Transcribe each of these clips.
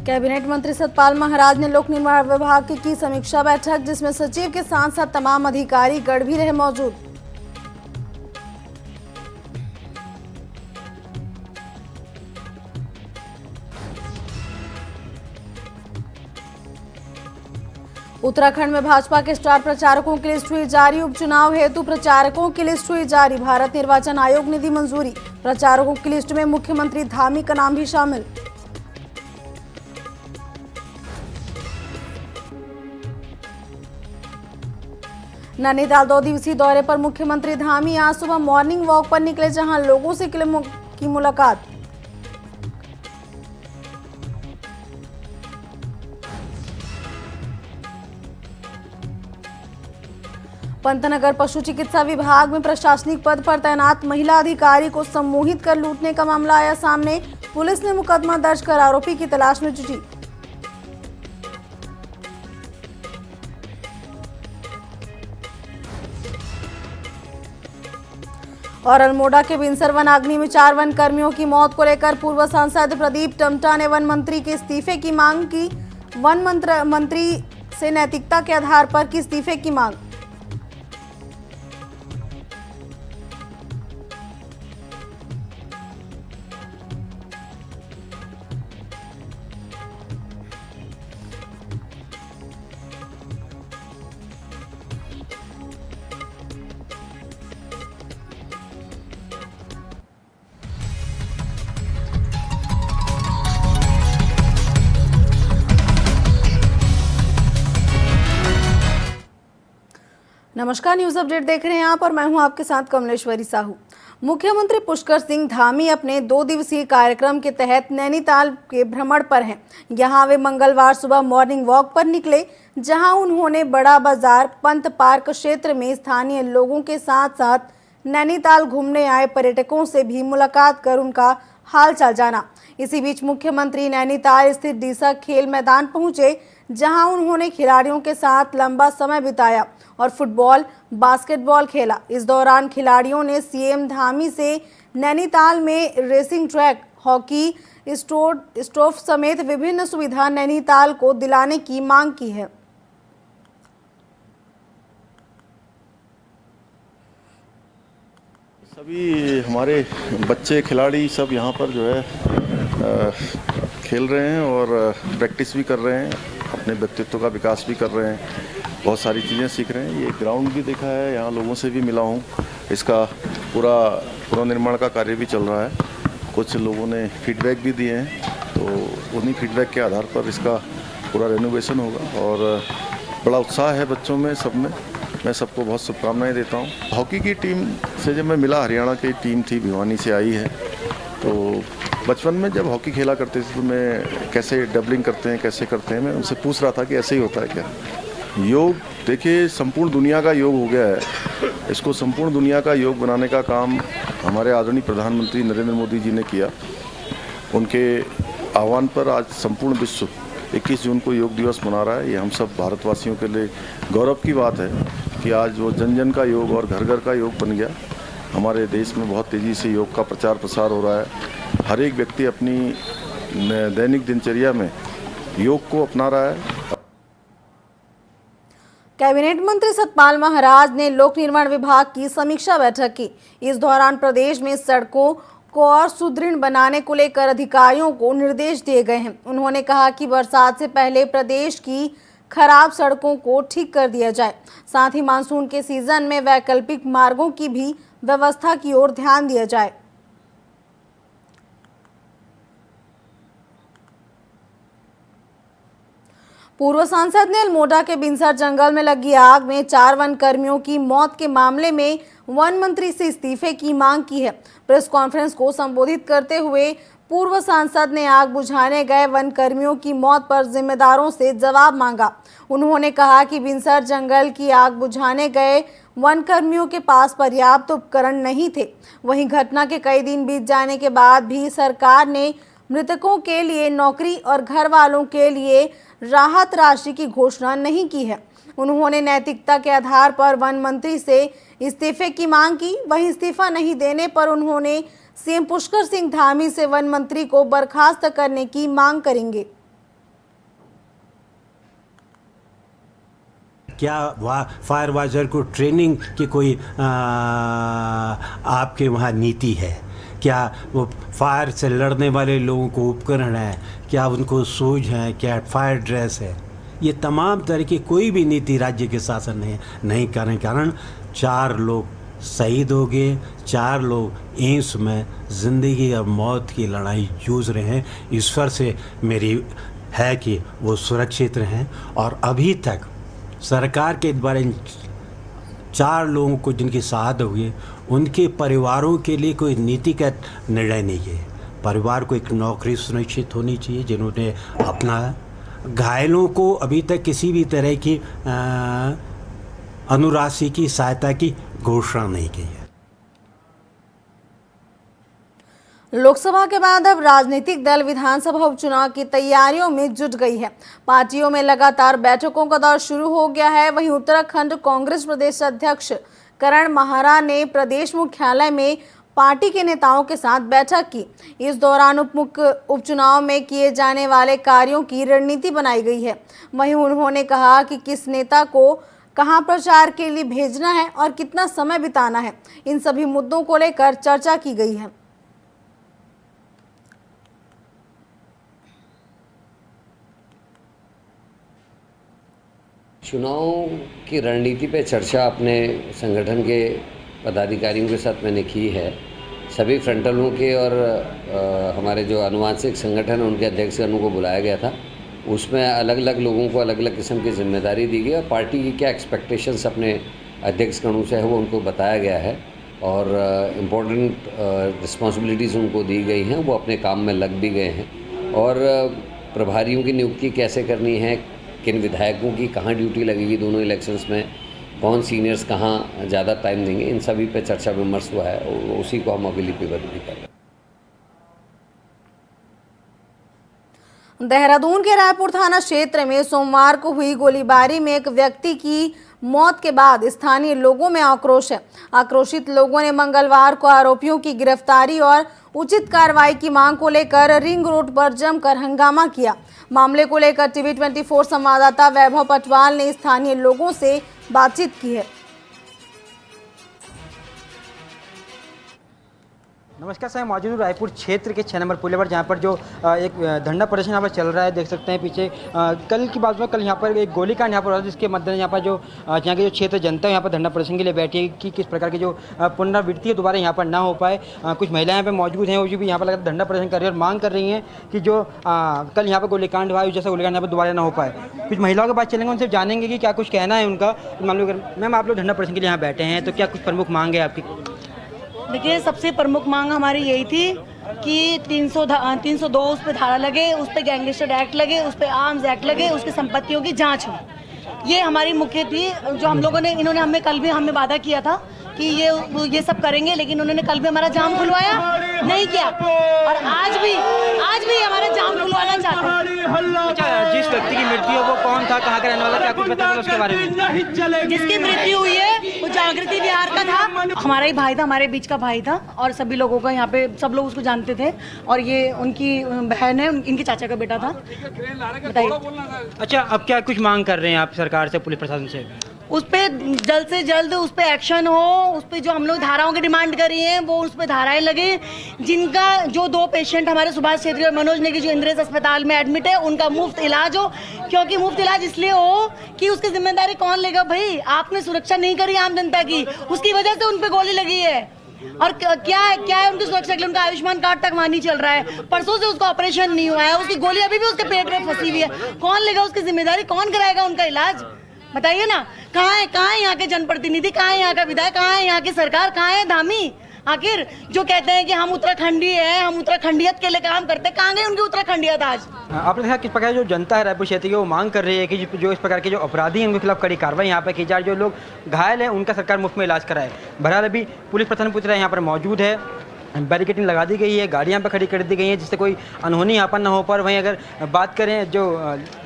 Cabinet मंत्री सतपाल महाराज ने लोक निर्माण विभाग की समीक्षा बैठक, जिसमें सचिव के साथ साथ तमाम अधिकारी गण भी रहे मौजूद। उत्तराखंड में भाजपा के स्टार प्रचारकों की लिस्ट हुई जारी। उपचुनाव हेतु प्रचारकों की लिस्ट हुई जारी। भारत निर्वाचन आयोग ने दी मंजूरी। प्रचारकों की लिस्ट में मुख्यमंत्री धामी का नाम भी शामिल। नैनीताल 2 दिवसीय दौरे पर मुख्यमंत्री धामी आज सुबह मॉर्निंग वॉक पर निकले, जहां लोगों से की मुलाकात। पंतनगर पशु चिकित्सा विभाग में प्रशासनिक पद पर तैनात महिला अधिकारी को सम्मोहित कर लूटने का मामला आया सामने। पुलिस ने मुकदमा दर्ज कर आरोपी की तलाश में जुटी। और अल्मोड़ा के बिनसर वनाग्नि में 4 वन कर्मियों की मौत को लेकर पूर्व सांसद प्रदीप टम्टा ने वन मंत्री के इस्तीफे की मांग की। वन मंत्री से नैतिकता के आधार पर की इस्तीफे की मांग। नमस्कार, न्यूज अपडेट देख रहे हैं आप और मैं हूं आपके साथ कमलेश्वरी साहू। मुख्यमंत्री पुष्कर सिंह धामी अपने 2 दिवसीय कार्यक्रम के तहत नैनीताल के भ्रमण पर हैं। यहां वे मंगलवार सुबह मॉर्निंग वॉक पर निकले, जहां उन्होंने बड़ा बाजार, पंत पार्क क्षेत्र में स्थानीय लोगों के साथ साथ नैनीताल घूमने आए पर्यटकों से भी मुलाकात कर उनका हालचाल जाना। इसी बीच मुख्यमंत्री नैनीताल स्थित डीसा खेल मैदान पहुंचे, जहां उन्होंने खिलाड़ियों के साथ लंबा समय बिताया और फुटबॉल, बास्केटबॉल खेला। इस दौरान खिलाड़ियों ने सीएम धामी से नैनीताल में रेसिंग ट्रैक, हॉकी स्टोव समेत विभिन्न सुविधा नैनीताल को दिलाने की मांग की है। सभी हमारे बच्चे खिलाड़ी सब यहाँ पर जो है खेल रहे हैं और प्रैक्टिस भी कर रहे हैं, अपने व्यक्तित्व का विकास भी कर रहे हैं, बहुत सारी चीज़ें सीख रहे हैं। ये ग्राउंड भी देखा है, यहाँ लोगों से भी मिला हूँ। इसका पूरा निर्माण का कार्य भी चल रहा है। कुछ लोगों ने फीडबैक भी दिए हैं, तो उन्हीं फीडबैक के आधार पर इसका पूरा रेनोवेशन होगा और बड़ा उत्साह है बच्चों में, सब में। मैं सबको बहुत शुभकामनाएं देता हूँ। हॉकी की टीम से जब मैं मिला, हरियाणा की टीम थी, भिवानी से आई है, तो बचपन में जब हॉकी खेला करते थे तो मैं कैसे डबलिंग करते हैं, कैसे करते हैं, मैं उनसे पूछ रहा था कि ऐसे ही होता है क्या। योग देखिए संपूर्ण दुनिया का योग हो गया है। इसको संपूर्ण दुनिया का योग बनाने का काम हमारे आदरणीय प्रधानमंत्री नरेंद्र मोदी जी ने किया। उनके आह्वान पर आज संपूर्ण विश्व 21 जून को योग दिवस मना रहा है। ये हम सब भारतवासियों के लिए गौरव की बात है कि आज वो जन जन का योग और घर घर का योग बन गया। हमारे देश में बहुत तेज़ी से योग का प्रचार प्रसार हो रहा है। हर एक व्यक्ति अपनी दैनिक दिनचर्या में योग को अपना रहा है। कैबिनेट मंत्री सतपाल महाराज ने लोक निर्माण विभाग की समीक्षा बैठक की। इस दौरान प्रदेश में सड़कों को और सुदृढ़ बनाने को लेकर अधिकारियों को निर्देश दिए गए हैं। उन्होंने कहा कि बरसात से पहले प्रदेश की खराब सड़कों को ठीक कर दिया जाए, साथ ही मानसून के सीजन में वैकल्पिक मार्गों की भी व्यवस्था की ओर ध्यान दिया जाए। पूर्व सांसद ने अल्मोड़ा के बिनसर जंगल में लगी आग में 4 वन कर्मियों की मौत के मामले में वन मंत्री से इस्तीफे की मांग की है। प्रेस कॉन्फ्रेंस को संबोधित करते हुए पूर्व सांसद ने आग बुझाने गए वन कर्मियों की मौत पर जिम्मेदारों से जवाब मांगा। उन्होंने कहा कि बिनसर जंगल की आग बुझाने गए वन कर्मियों के पास पर्याप्त उपकरण नहीं थे। वहीं घटना के कई दिन बीत जाने के बाद भी सरकार ने मृतकों के लिए नौकरी और घर वालों के लिए राहत राशि की घोषणा नहीं की है। उन्होंने नैतिकता के आधार पर वन मंत्री से इस्तीफे की मांग की। वहीं इस्तीफा नहीं देने पर उन्होंने सीएम पुष्कर सिंह धामी से वन मंत्री को बर्खास्त करने की मांग करेंगे। क्या फायर वाइजर को ट्रेनिंग की कोई आपके वहाँ नीति है? क्या वो फायर से लड़ने वाले लोगों को उपकरण है? क्या उनको सूझ है? क्या फायर ड्रेस है? ये तमाम तरह की कोई भी नीति राज्य के शासन ने नहीं करने के कारण 4 लोग शहीद हो गए, 4 लोग एम्स में ज़िंदगी और मौत की लड़ाई जूझ रहे हैं। ईश्वर से मेरी है कि वो सुरक्षित रहें, और अभी तक सरकार के द्वारा इन 4 लोगों को जिनकी शहादत हुई उनके परिवारों के लिए कोई नीति का निर्णय नहीं है। परिवार को एक नौकरी सुनिश्चित होनी चाहिए जिन्होंने अपना। घायलों को अभी तक किसी भी तरह की अनुराशि की सहायता की घोषणा नहीं की है। लोकसभा के बाद अब राजनीतिक दल विधानसभा उपचुनाव की तैयारियों में जुट गई है। पार्टियों में लगातार बैठकों का दौर शुरू हो गया है। वहीं उत्तराखंड कांग्रेस प्रदेश अध्यक्ष करण माहरा ने प्रदेश मुख्यालय में पार्टी के नेताओं के साथ बैठक की। इस दौरान उपचुनाव में किए जाने वाले कार्यों की रणनीति बनाई गई है। वहीं उन्होंने कहा कि किस नेता को कहां प्रचार के लिए भेजना है और कितना समय बिताना है, इन सभी मुद्दों को लेकर चर्चा की गई है। चुनाव की रणनीति पे चर्चा अपने संगठन के पदाधिकारियों के साथ मैंने की है। सभी फ्रंटलों के और हमारे जो आनुवांशिक संगठन है उनके अध्यक्षगणों को बुलाया गया था। उसमें अलग अलग लोगों को अलग अलग किस्म की जिम्मेदारी दी गई और पार्टी की क्या एक्सपेक्टेशंस अपने अध्यक्षगणों से है वो उनको बताया गया है, और इम्पोर्टेंट रिस्पॉन्सिबिलिटीज़ उनको दी गई हैं। वो अपने काम में लग भी गए हैं, और प्रभारियों की नियुक्ति कैसे करनी है, किन विधायकों की कहाँ ड्यूटी लगेगी दोनों इलेक्शंस में, कौन सीनियर्स कहाँ ज़्यादा टाइम देंगे, इन सभी पे चर्चा विमर्श हुआ है और उसी को हम अभी लिपिबद्ध भी कर रहे हैं। देहरादून के रायपुर थाना क्षेत्र में सोमवार को हुई गोलीबारी में एक व्यक्ति की मौत के बाद स्थानीय लोगों में आक्रोश है। आक्रोशित लोगों ने मंगलवार को आरोपियों की गिरफ्तारी और उचित कार्रवाई की मांग को लेकर रिंग रोड पर जमकर हंगामा किया। मामले को लेकर टीवी 24 संवाददाता वैभव पटवाल ने स्थानीय लोगों से बातचीत की है। नमस्कार सर, मौजूद हूँ रायपुर क्षेत्र के 6 नंबर पुल पर, जहाँ पर जो एक धरना प्रदर्शन यहाँ पर चल रहा है। देख सकते हैं पीछे कल की बात में, कल यहाँ पर एक गोलीकांड यहाँ पर हुआ, जिसके मद्देनजर यहाँ पर जो यहाँ के जो क्षेत्र जनता है यहाँ पर धरना प्रदर्शन के लिए बैठी है कि किस प्रकार की जो पुनरावृत्ति है दोबारा यहाँ पर ना हो पाए। कुछ महिलाएं यहाँ पर मौजूद हैं, वो भी यहाँ पर लगातार धरना प्रदर्शन कर रही है और मांग कर रही हैं कि जो कल यहाँ पर गोलीकांड हुआ है जैसा गोलीकांड यहाँ पर दोबारा ना हो पाए। कुछ महिलाओं के पास चलेंगे, उनसे जानेंगे कि क्या कुछ कहना है उनका। मैम, आप लोग धरना प्रदर्शन के लिए यहाँ बैठे हैं, तो क्या कुछ प्रमुख मांग है आपकी? देखिए, सबसे प्रमुख मांग हमारी यही थी कि 302 उस पर धारा लगे, उस पर गैंगस्टर एक्ट लगे, उस पर आर्म्स एक्ट लगे, उसकी संपत्तियों की जांच हो। ये हमारी मुख्य थी, जो हम लोगों ने, इन्होंने हमें कल भी हमें वादा किया था कि ये सब करेंगे, लेकिन उन्होंने कल भी हमारा जाम खुलवाया नहीं किया, और आज भी हमारा जाम खुलवाना चाहते हैं। अच्छा, जिस व्यक्ति की मृत्यु है वो कौन था, कहाँ का रहने वाला, क्या कुछ बता दो उसके बारे में? जिसकी मृत्यु हुई है वो जागृति विहार का था, हमारा ही भाई था, हमारे बीच का भाई था, और सभी लोगों का यहाँ पे सब लोग उसको जानते थे, और ये उनकी बहन है, इनके चाचा का बेटा था। बताइए। अच्छा, अब क्या कुछ मांग कर रहे हैं आप सरकार से, पुलिस प्रशासन से? उस पर जल्द से जल्द उस पर एक्शन हो। उस पर जो हम लोग धाराओं की डिमांड कर रही हैं वो उस पर धाराएं लगे। जिनका जो 2 पेशेंट हमारे सुभाष छेत्री और मनोज नेगी जो इंद्रेश अस्पताल में एडमिट है, उनका मुफ्त इलाज हो। क्योंकि मुफ्त इलाज इसलिए हो कि उसकी जिम्मेदारी कौन लेगा? भाई, आपने सुरक्षा नहीं करी आम जनता की, उसकी वजह से उन पर गोली लगी है। और क्या है उनकी सुरक्षा के लिए? उनका आयुष्मान कार्ड तक वहाँ नहीं चल रहा है, परसों से उसका ऑपरेशन नहीं हुआ है, उसकी गोली अभी भी उसके पेट में फंसी हुई है। कौन लेगा उसकी जिम्मेदारी? कौन कराएगा उनका इलाज? बताइए ना। कहाँ है यहाँ के जनप्रतिनिधि, कहाँ है यहाँ का विधायक, कहाँ है यहाँ की सरकार, कहाँ है धामी? आखिर जो कहते हैं कि हम उत्तराखंडी हैं, हम उत्तराखंडियत के लिए काम करते हैं, कहाँ गए उनकी उत्तराखंडियत आज? आपने देखा किस प्रकार जो जनता है रायपुर क्षेत्र की वो मांग कर रही है कि जो इस प्रकार के जो अपराधी हैं उनके खिलाफ कड़ी कार्रवाई यहाँ पर की जाए, जो लोग घायल हैं उनका सरकार मुफ्त में इलाज कराए। बहरहाल अभी पुलिस प्रशासन पूछ रहा है यहाँ पर मौजूद है, बैरिकेडिंग लगा दी गई है, गाड़ियां पे खड़ी कर दी गई हैं जिससे कोई अनहोनी यहाँ पर ना हो। पर वहीं अगर बात करें जो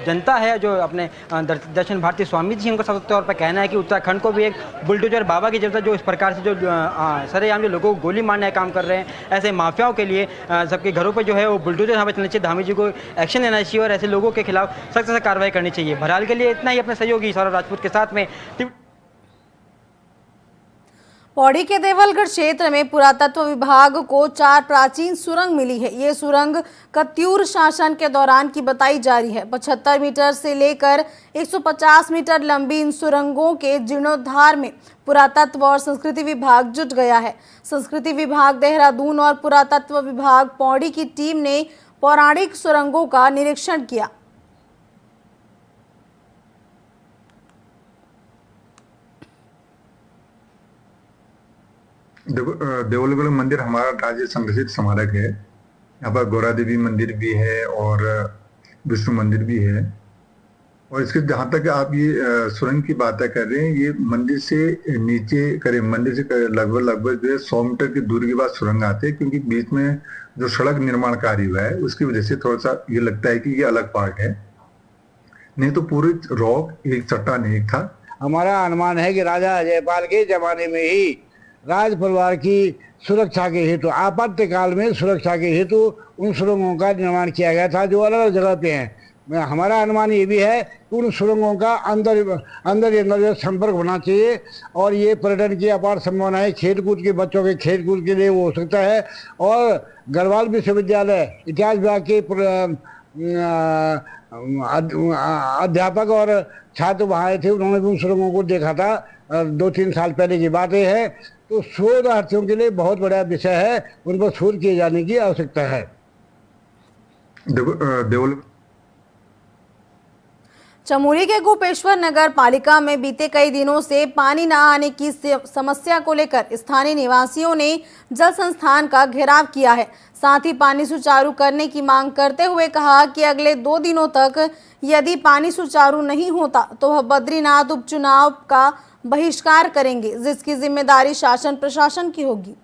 जनता है, जो अपने दर्शन भारती स्वामी जी, उनका सबसे तौर पर कहना है कि उत्तराखंड को भी एक बुलडोजर बाबा की जरूरत है, जो इस प्रकार से जो सरेआम जो लोगों को गोली मारने का काम कर रहे हैं, ऐसे माफियाओं के लिए सबके घरों पर जो है वो बुलडोजर यहाँ पर चलना चाहिए। धामी जी को एक्शन लेना चाहिए और ऐसे लोगों के खिलाफ सख्त से कार्रवाई करनी चाहिए। बहरहाल के लिए इतना ही। अपने सहयोगी सौरभ राजपूत के साथ में पौड़ी के देवलगढ़ क्षेत्र में पुरातत्व विभाग को 4 प्राचीन सुरंग मिली है। ये सुरंग कत्यूर शासन के दौरान की बताई जा रही है। 75 मीटर से लेकर 150 मीटर लंबी इन सुरंगों के जीर्णोद्धार में पुरातत्व और संस्कृति विभाग जुट गया है। संस्कृति विभाग देहरादून और पुरातत्व विभाग पौड़ी की टीम ने पौराणिक सुरंगों का निरीक्षण किया। देखो, देवलगढ़ मंदिर हमारा राज्य संरक्षित स्मारक है। यहाँ पर गौरा देवी मंदिर भी है और विष्णु मंदिर भी है। और इसके जहाँ तक आप ये सुरंग की बातें कर रहे हैं, ये मंदिर से नीचे करीब मंदिर से लगभग जो है 100 मीटर की दूरी के बाद सुरंग आते हैं, क्योंकि बीच में जो सड़क निर्माण कार्य हुआ है उसकी वजह से थोड़ा सा ये लगता है कि ये अलग पार्ट है, नहीं तो पूरी रॉक एक चट्टान एक था। हमारा अनुमान है कि राजा जयपाल के जमाने में ही राज परिवार की सुरक्षा के हेतु, आपातकाल में सुरक्षा के हेतु उन सुरंगों का निर्माण किया गया था जो अलग अलग जगह पे हैं। हमारा अनुमान ये भी है कि उन सुरंगों का अंदर संपर्क होना चाहिए और ये पर्यटन की अपार संभावना है। खेल कूद के बच्चों के खेल कूद के लिए वो हो सकता है। और गढ़वाल विश्वविद्यालय इतिहास विभाग के अध्यापक और छात्र वहाँ आए थे, उन्होंने भी उन सुरंगों को देखा था। 2-3 साल पहले की बातें है। तो शोधार्थियों के लिए बहुत बड़ा विषय है, उन पर शोध किए जाने की आवश्यकता है। चमोली के गोपेश्वर नगर पालिका में बीते कई दिनों से पानी न आने की समस्या को लेकर स्थानीय निवासियों ने जल संस्थान का घेराव किया है। साथ ही पानी सुचारू करने की मांग करते हुए कहा कि अगले 2 दिनों तक यदि पानी सुचारू नहीं होता तो वह बद्रीनाथ उपचुनाव का बहिष्कार करेंगे, जिसकी जिम्मेदारी शासन प्रशासन की होगी।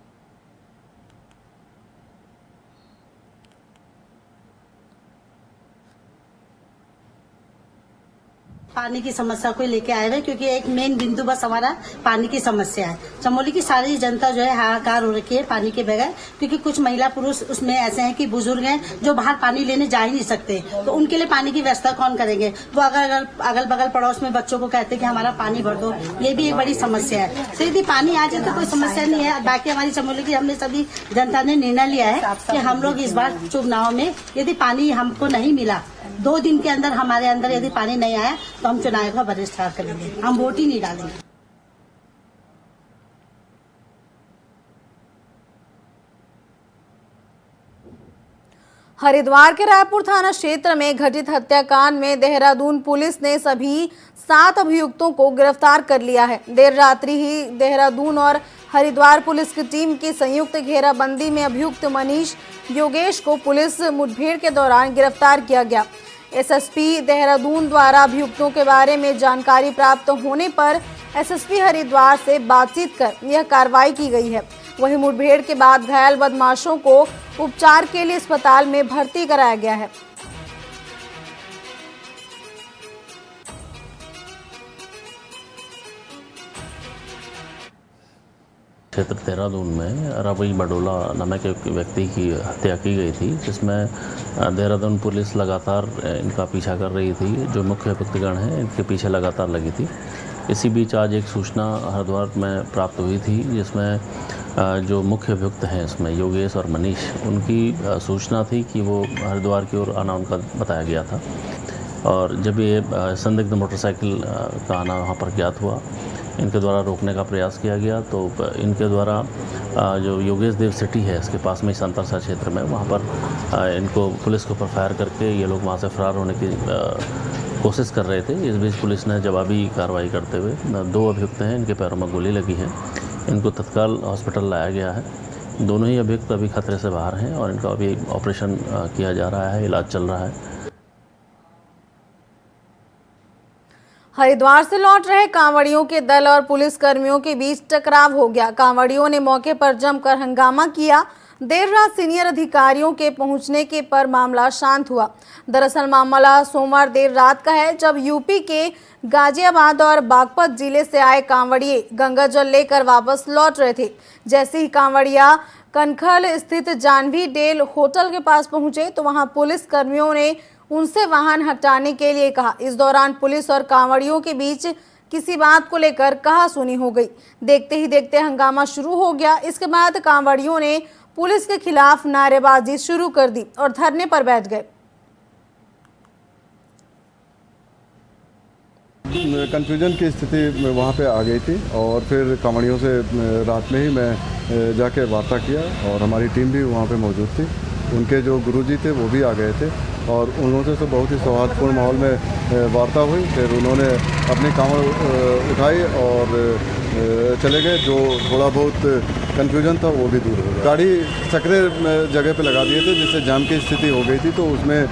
पानी की समस्या को लेके आए हुए, क्योंकि एक मेन बिंदु बस हमारा पानी की समस्या है। चमोली की सारी जनता जो है हाहाकार हो रखी है पानी के बगैर, क्योंकि कुछ महिला पुरुष उसमें ऐसे हैं कि बुजुर्ग हैं जो बाहर पानी लेने जा ही नहीं सकते, तो उनके लिए पानी की व्यवस्था कौन करेंगे। वो अगल बगल पड़ोस में बच्चों को कहते हैं कि हमारा पानी भर दो, ये भी एक बड़ी समस्या है। तो यदि पानी आ जाए तो कोई समस्या नहीं है। बाकी हमारी चमोली की हमने सभी जनता ने निर्णय लिया है कि हम लोग इस बार चुनाव में यदि पानी हमको नहीं मिला, 2 दिन के अंदर हमारे अंदर यदि पानी नहीं आया तो हम चुनाव का बहिष्कार करेंगे, हम वोट ही नहीं डालेंगे। हरिद्वार के रायपुर थाना क्षेत्र में घटित हत्याकांड में देहरादून पुलिस ने सभी 7 अभियुक्तों को गिरफ्तार कर लिया है। देर रात्रि ही देहरादून और हरिद्वार पुलिस की टीम की संयुक्त घेराबंदी में अभियुक्त मनीष योगेश को पुलिस मुठभेड़ के दौरान गिरफ्तार किया गया। एसएसपी देहरादून द्वारा अभियुक्तों के बारे में जानकारी प्राप्त होने पर एसएसपी हरिद्वार से बातचीत कर यह कार्रवाई की गई है। वहीं मुठभेड़ के बाद घायल बदमाशों को उपचार के लिए अस्पताल में भर्ती कराया गया है। क्षेत्र देहरादून में रवि बडोला नामक एक व्यक्ति की हत्या की गई थी, जिसमें देहरादून पुलिस लगातार इनका पीछा कर रही थी। जो मुख्य अभियुक्तगण हैं इनके पीछे लगातार लगी थी। इसी बीच आज एक सूचना हरिद्वार में प्राप्त हुई थी, जिसमें जो मुख्य अभियुक्त हैं इसमें योगेश और मनीष, उनकी सूचना थी कि वो हरिद्वार की ओर आना उनका बताया गया था। और जब ये संदिग्ध मोटरसाइकिल का आना वहाँ पर ज्ञात हुआ, इनके द्वारा रोकने का प्रयास किया गया। तो इनके द्वारा जो योगेश देव सिटी है इसके पास में संतरसा क्षेत्र में, वहाँ पर इनको पुलिस के ऊपर फायर करके ये लोग वहाँ से फरार होने की कोशिश कर रहे थे। इस बीच पुलिस ने जवाबी कार्रवाई करते हुए 2 अभियुक्त हैं, इनके पैरों में गोली लगी है, इनको तत्काल हॉस्पिटल लाया गया है। दोनों ही अभियुक्त अभी खतरे से बाहर हैं और इनका अभी ऑपरेशन किया जा रहा है, इलाज चल रहा है। हरिद्वार से लौट रहे कांवड़ियों के दल और पुलिस कर्मियों के बीच टकराव हो गया। कांवड़ियों ने मौके पर जमकर हंगामा किया। देर रात सीनियर अधिकारियों के पहुंचने के पर मामला शांत हुआ। दरअसल मामला सोमवार देर रात का है, जब यूपी के गाजियाबाद और बागपत जिले से आए कांवड़िए गंगा जल लेकर वापस लौट रहे थे। जैसे ही कांवड़िया कनखल स्थित जानवी डेल होटल के पास पहुंचे तो वहां पुलिस कर्मियों ने उनसे वाहन हटाने के लिए कहा। इस दौरान पुलिस और कांवड़ियों के बीच किसी बात को लेकर कहासुनी हो गई। देखते ही देखते हंगामा शुरू हो गया। इसके बाद कांवड़ियों ने पुलिस के खिलाफ नारेबाजी शुरू कर दी और धरने पर बैठ गए। कन्फ्यूजन की स्थिति वहाँ पे आ गई थी और फिर कांवड़ियों से रात में ही मैं जाके वार्ता किया और हमारी टीम भी वहाँ पे मौजूद थी। उनके जो गुरुजी थे वो भी आ गए थे और उन्होंने तो बहुत ही सौहार्दपूर्ण माहौल में वार्ता हुई। फिर उन्होंने अपनी कांवड़ उठाई और चले गए। जो थोड़ा बहुत कन्फ्यूजन था वो भी दूर हो गया। गाड़ी सकरे जगह पे लगा दिए थे जिससे जाम की स्थिति हो गई थी, तो उसमें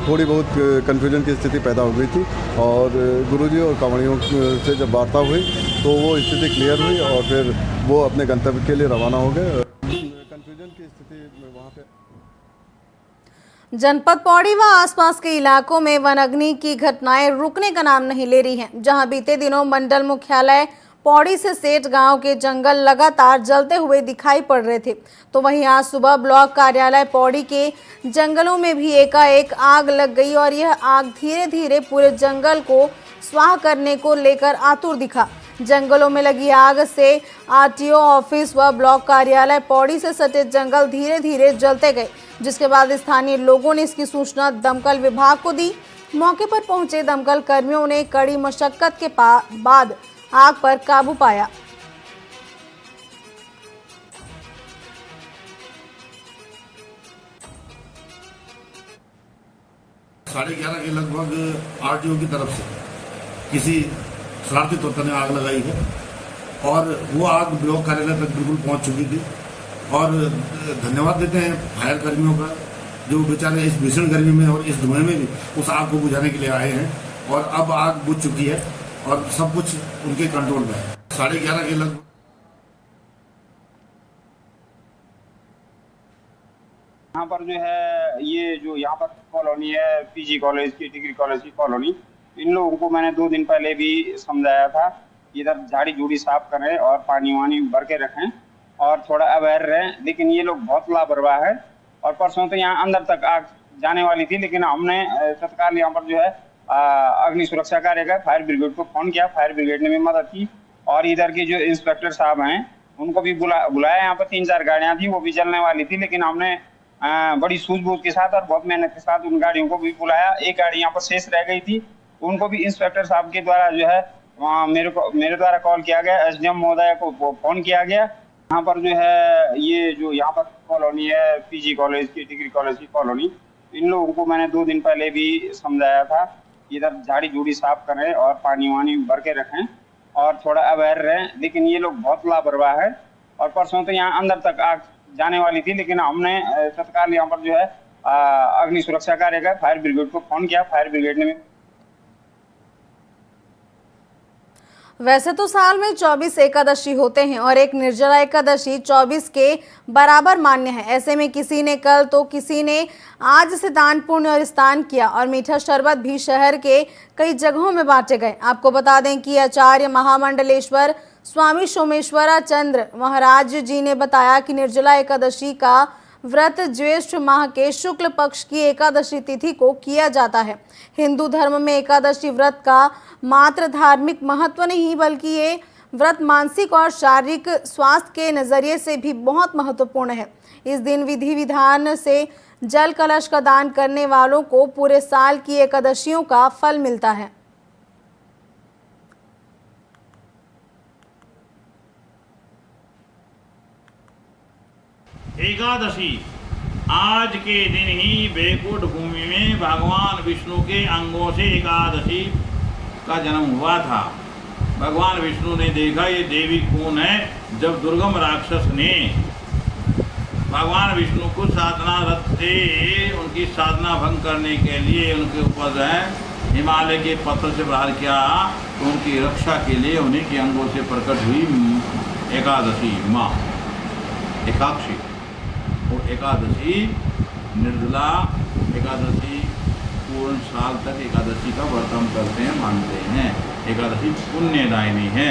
थोड़ी बहुत कन्फ्यूजन की स्थिति पैदा हो गई थी और गुरुजी और कांवड़ियों से जब वार्ता हुई तो वो स्थिति क्लियर हुई और फिर वो अपने गंतव्य के लिए रवाना हो गए। कन्फ्यूजन की स्थिति वहाँ पे जनपद पौड़ी व आसपास के इलाकों में वनाग्नि की घटनाएं रुकने का नाम नहीं ले रही हैं। जहां बीते दिनों मंडल मुख्यालय पौड़ी से सेठ गांव के जंगल लगातार जलते हुए दिखाई पड़ रहे थे, तो वहीं आज सुबह ब्लॉक कार्यालय पौड़ी के जंगलों में भी एकाएक आग लग गई और यह आग धीरे धीरे पूरे जंगल को स्वाह करने को लेकर आतुर दिखा। जंगलों में लगी आग से आरटीओ ऑफिस व ब्लॉक कार्यालय पौड़ी से सटे जंगल धीरे धीरे जलते गए, जिसके बाद स्थानीय लोगों ने इसकी सूचना दमकल विभाग को दी। मौके पर पहुंचे दमकल कर्मियों ने कड़ी मशक्कत के बाद आग पर काबू पाया। साढ़े 11 के लगभग आरटीओ की तरफ से किसी शरारती तत्व ने आग लगाई है और वो आग ब्लॉक कार्यालय तक बिल्कुल पहुंच चुकी थी। और धन्यवाद देते हैं फायर कर्मियों का, जो बेचारे इस भीषण गर्मी में और इस धुएं में भी उस आग को बुझाने के लिए आए हैं और अब आग बुझ चुकी है और सब कुछ उनके कंट्रोल में है। 11:30 के लगभग यहाँ पर जो है ये जो यहाँ पर कॉलोनी है पीजी कॉलेज की डिग्री कॉलेज की कॉलोनी, इन लोगों को मैंने 2 दिन पहले भी समझाया था इधर झाड़ी झूड़ी साफ करें और पानी वानी भर के रखें और थोड़ा अवेयर रहें, लेकिन ये लोग बहुत लापरवाह है। और परसों तो यहाँ अंदर तक आग जाने वाली थी, लेकिन हमने तत्काल यहाँ पर जो है अग्नि सुरक्षा कार्य का फायर ब्रिगेड को फोन किया। फायर ब्रिगेड ने भी मदद की और इधर के जो इंस्पेक्टर साहब हैं उनको भी बुलाया। यहाँ पर 3-4 गाड़ियां थी, वो भी जलने वाली थी, लेकिन हमने बड़ी सूझबूझ के साथ और बहुत मेहनत के साथ उन गाड़ियों को भी बुलाया। एक गाड़ी यहाँ पर शेष रह गई थी, उनको भी इंस्पेक्टर साहब के द्वारा जो है मेरे द्वारा कॉल किया गया, एसडीएम महोदय को फोन किया गया। यहाँ पर जो है ये जो यहाँ पर कॉलोनी है पीजी कॉलेज की डिग्री कॉलेज की कॉलोनी, इन लोगों को मैंने 2 दिन पहले भी समझाया था इधर झाड़ी झूड़ी साफ करें और पानी वानी भर के रखें और थोड़ा अवेयर रहें, लेकिन ये लोग बहुत लापरवाह है। और परसों तो यहाँ अंदर तक आग जाने वाली थी, लेकिन हमने तत्काल यहाँ पर जो है अग्नि सुरक्षा कार्य का फायर ब्रिगेड को फोन किया। फायर ब्रिगेड ने वैसे तो साल में 24 एकादशी होते हैं और एक निर्जला एकादशी 24 के बराबर मान्य है। ऐसे में किसी ने कल तो किसी ने आज से दान पुण्य और स्नान किया और मीठा शरबत भी शहर के कई जगहों में बांटे गए। आपको बता दें कि आचार्य महामंडलेश्वर स्वामी सोमेश्वराचंद्र महाराज जी ने बताया कि निर्जला एकादशी का व्रत ज्येष्ठ माह के शुक्ल पक्ष की एकादशी तिथि को किया जाता है। हिंदू धर्म में एकादशी व्रत का मात्र धार्मिक महत्व नहीं, बल्कि ये व्रत मानसिक और शारीरिक स्वास्थ्य के नजरिए से भी बहुत महत्वपूर्ण है। इस दिन विधि विधान से जल कलश का दान करने वालों को पूरे साल की एकादशियों का फल मिलता है। एकादशी आज के दिन ही बैकुंठ भूमि में भगवान विष्णु के अंगों से एकादशी का जन्म हुआ था। भगवान विष्णु ने देखा ये देवी कौन है, जब दुर्गम राक्षस ने भगवान विष्णु को साधना रत से उनकी साधना भंग करने के लिए उनके ऊपर जो है हिमालय के पत्थर से प्रहार किया, तो उनकी रक्षा के लिए उन्हीं के अंगों से प्रकट हुई एकादशी माँ एकाक्षी। और एकादशी निर्जला एकादशी पूर्ण साल तक एकादशी का व्रत हम करते हैं, मानते हैं। एकादशी पुण्यदायिनी है।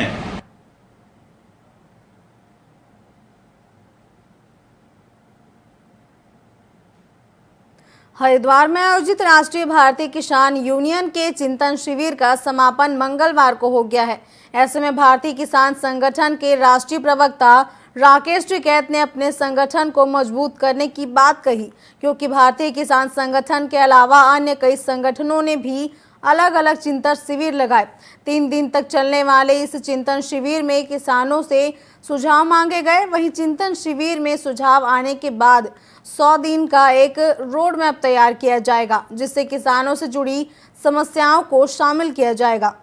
हरिद्वार में आयोजित राष्ट्रीय भारतीय किसान यूनियन के चिंतन शिविर का समापन मंगलवार को हो गया है। ऐसे में भारतीय किसान संगठन के राष्ट्रीय प्रवक्ता राकेश टिकैत ने अपने संगठन को मजबूत करने की बात कही, क्योंकि भारतीय किसान संगठन के अलावा अन्य कई संगठनों ने भी अलग अलग चिंतन शिविर लगाए। 3 दिन तक चलने वाले इस चिंतन शिविर में किसानों से सुझाव मांगे गए। वहीं चिंतन शिविर में सुझाव आने के बाद 100 दिन का एक रोड मैप तैयार किया जाएगा, जिससे किसानों से जुड़ी समस्याओं को शामिल किया जाएगा।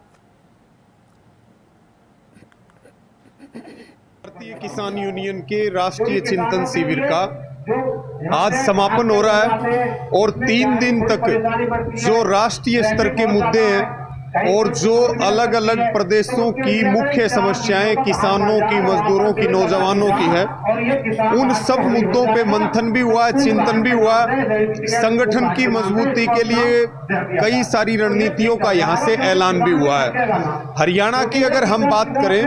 भारतीय किसान यूनियन के राष्ट्रीय चिंतन शिविर का आज समापन हो रहा है और 3 दिन तक जो राष्ट्रीय स्तर के मुद्दे हैं और जो अलग अलग प्रदेशों की मुख्य समस्याएं किसानों की, मजदूरों की, नौजवानों की है, उन सब मुद्दों पे मंथन भी हुआ, चिंतन भी हुआ। संगठन की मजबूती के लिए कई सारी रणनीतियों का यहाँ से ऐलान भी हुआ है। हरियाणा की अगर हम बात करें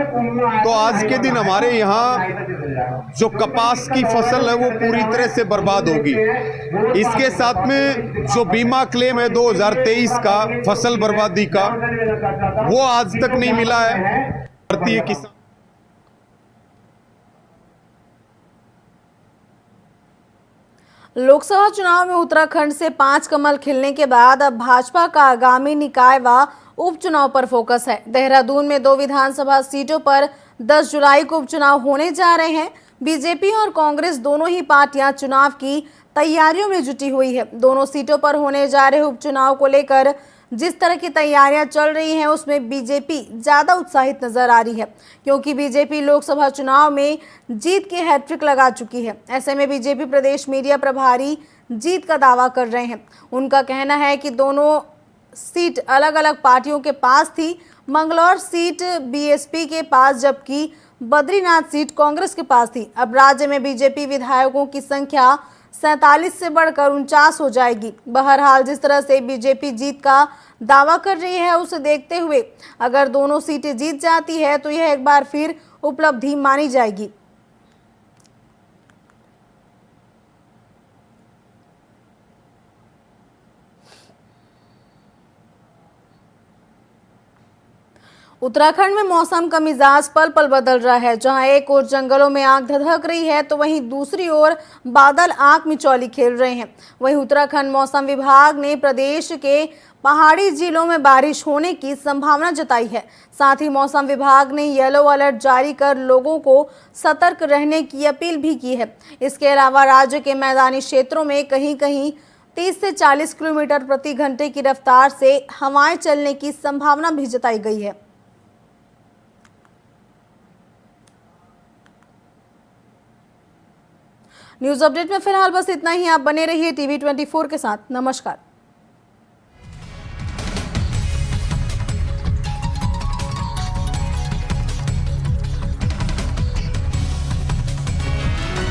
तो आज के दिन हमारे यहाँ जो कपास की फसल है वो पूरी तरह से बर्बाद होगी। इसके साथ में जो बीमा क्लेम है 2023 का फसल बर्बादी का, वो आज तक नहीं मिला है। भारतीय किसान लोकसभा चुनाव में उत्तराखंड से 5 कमल खिलने के बाद अब भाजपा का आगामी निकाय व उपचुनाव पर फोकस है। देहरादून में 2 विधानसभा सीटों पर 10 जुलाई को उपचुनाव होने जा रहे हैं। बीजेपी और कांग्रेस दोनों ही पार्टियां चुनाव की तैयारियों में जुटी हुई है। दोनों सीटों पर होने जा रहे उपचुनाव को लेकर जिस तरह की तैयारियां चल रही हैं, उसमें बीजेपी ज्यादा उत्साहित नजर आ रही है, क्योंकि बीजेपी लोकसभा चुनाव में जीत की हैट्रिक लगा चुकी है। ऐसे में बीजेपी प्रदेश मीडिया प्रभारी जीत का दावा कर रहे हैं। उनका कहना है कि दोनों सीट अलग अलग पार्टियों के पास थी। मंगलौर सीट बीएसपी के पास, जबकि बद्रीनाथ सीट कांग्रेस के पास थी। अब राज्य में बीजेपी विधायकों की संख्या 47 से बढ़कर 49 हो जाएगी। बहरहाल जिस तरह से बीजेपी जीत का दावा कर रही है, उसे देखते हुए अगर दोनों सीटें जीत जाती है तो यह एक बार फिर उपलब्धि मानी जाएगी। उत्तराखंड में मौसम का मिजाज पल पल बदल रहा है। जहां एक ओर जंगलों में आग धधक रही है, तो वहीं दूसरी ओर बादल आंख मिचौली खेल रहे हैं। वहीं उत्तराखंड मौसम विभाग ने प्रदेश के पहाड़ी जिलों में बारिश होने की संभावना जताई है। साथ ही मौसम विभाग ने येलो अलर्ट जारी कर लोगों को सतर्क रहने की अपील भी की है। इसके अलावा राज्य के मैदानी क्षेत्रों में कहीं कहीं 30 से 40 किलोमीटर प्रति घंटे की रफ्तार से हवाएं चलने की संभावना भी जताई गई है। न्यूज अपडेट में फिलहाल बस इतना ही। आप बने रहिए टीवी 24 के साथ। नमस्कार।